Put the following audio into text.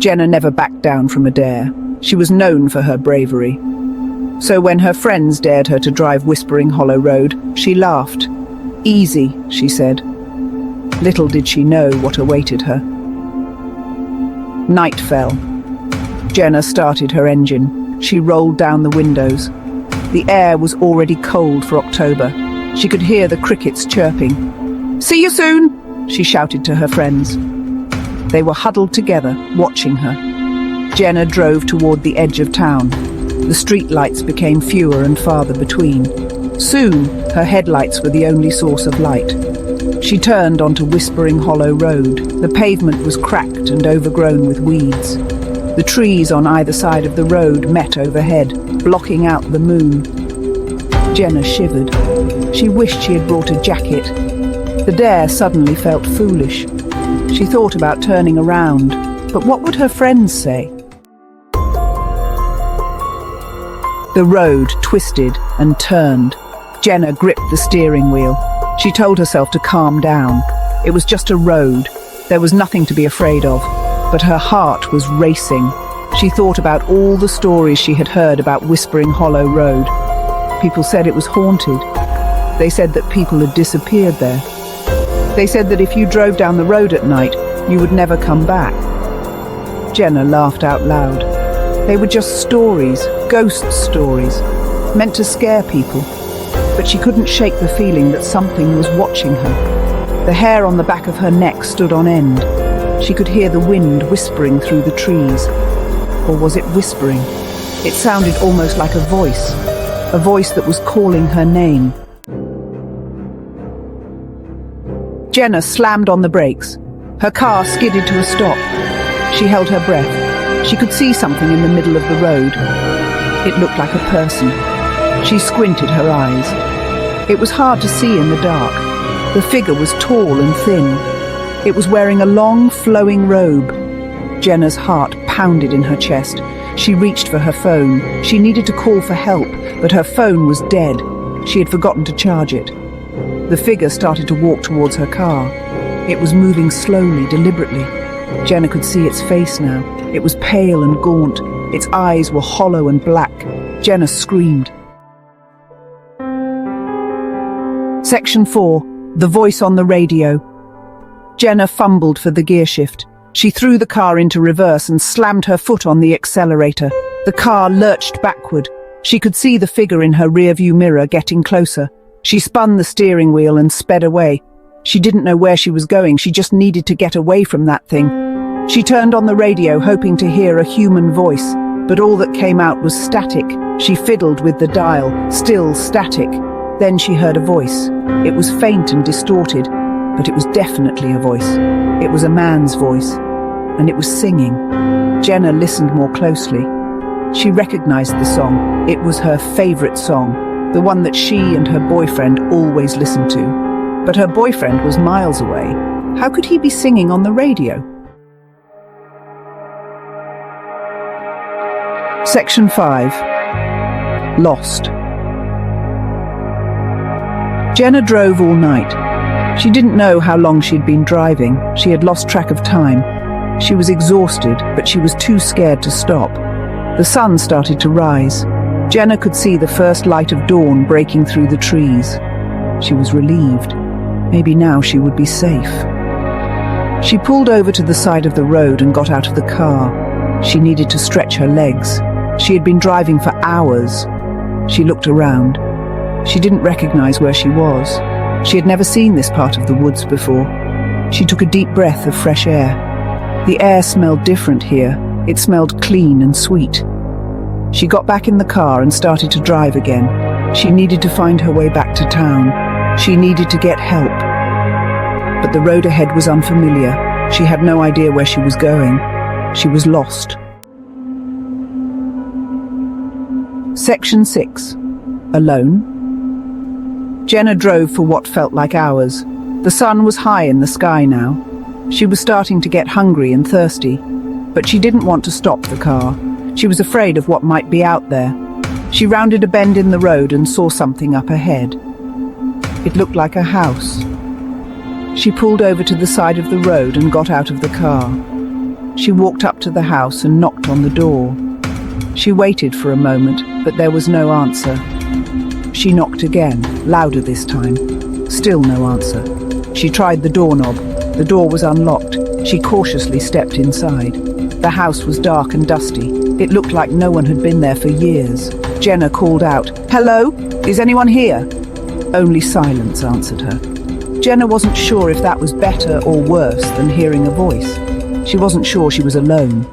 Jenna never backed down from a dare. She was known for her bravery. So when her friends dared her to drive Whispering Hollow Road, she laughed. "Easy," she said. Little did she know what awaited her. Night fell. Jenna started her engine. She rolled down the windows. The air was already cold for October. She could hear the crickets chirping. "See you soon," she shouted to her friends. They were huddled together, watching her. Jenna drove toward the edge of town. The street lights became fewer and farther between. Soon, her headlights were the only source of light. She turned onto Whispering Hollow Road. The pavement was cracked and overgrown with weeds. The trees on either side of the road met overhead, blocking out the moon. Jenna shivered. She wished she had brought a jacket. The dare suddenly felt foolish. She thought about turning around, but what would her friends say? The road twisted and turned. Jenna gripped the steering wheel. She told herself to calm down. It was just a road. There was nothing to be afraid of. But her heart was racing. She thought about all the stories she had heard about Whispering Hollow Road. People said it was haunted. They said that people had disappeared there. They said that if you drove down the road at night, you would never come back. Jenna laughed out loud. They were just stories, ghost stories, meant to scare people. But she couldn't shake the feeling that something was watching her. The hair on the back of her neck stood on end. She could hear the wind whispering through the trees. Or was it whispering? It sounded almost like a voice that was calling her name. Jenna slammed on the brakes. Her car skidded to a stop. She held her breath. She could see something in the middle of the road. It looked like a person. She squinted her eyes. It was hard to see in the dark. The figure was tall and thin. It was wearing a long, flowing robe. Jenna's heart pounded in her chest. She reached for her phone. She needed to call for help, but her phone was dead. She had forgotten to charge it. The figure started to walk towards her car. It was moving slowly, deliberately. Jenna could see its face now. It was pale and gaunt. Its eyes were hollow and black. Jenna screamed. Section 4. The voice on the radio. Jenna fumbled for the gear shift. She threw the car into reverse and slammed her foot on the accelerator. The car lurched backward. She could see the figure in her rearview mirror getting closer. She spun the steering wheel and sped away. She didn't know where she was going. She just needed to get away from that thing. She turned on the radio, hoping to hear a human voice, but all that came out was static. She fiddled with the dial, still static. Then she heard a voice. It was faint and distorted, but it was definitely a voice. It was a man's voice, and it was singing. Jenna listened more closely. She recognized the song. It was her favorite song, the one that she and her boyfriend always listened to. But her boyfriend was miles away. How could he be singing on the radio? Section 5. Lost. Jenna drove all night. She didn't know how long she'd been driving. She had lost track of time. She was exhausted, but she was too scared to stop. The sun started to rise. Jenna could see the first light of dawn breaking through the trees. She was relieved. Maybe now she would be safe. She pulled over to the side of the road and got out of the car. She needed to stretch her legs. She had been driving for hours. She looked around. She didn't recognize where she was. She had never seen this part of the woods before. She took a deep breath of fresh air. The air smelled different here. It smelled clean and sweet. She got back in the car and started to drive again. She needed to find her way back to town. She needed to get help. But the road ahead was unfamiliar. She had no idea where she was going. She was lost. Section 6. Alone. Jenna drove for what felt like hours. The sun was high in the sky now. She was starting to get hungry and thirsty, but she didn't want to stop the car. She was afraid of what might be out there. She rounded a bend in the road and saw something up ahead. It looked like a house. She pulled over to the side of the road and got out of the car. She walked up to the house and knocked on the door. She waited for a moment, but there was no answer. She knocked again, louder this time. Still no answer. She tried the doorknob. The door was unlocked. She cautiously stepped inside. The house was dark and dusty. It looked like no one had been there for years. Jenna called out, "Hello? Is anyone here?" Only silence answered her. Jenna wasn't sure if that was better or worse than hearing a voice. She wasn't sure she was alone.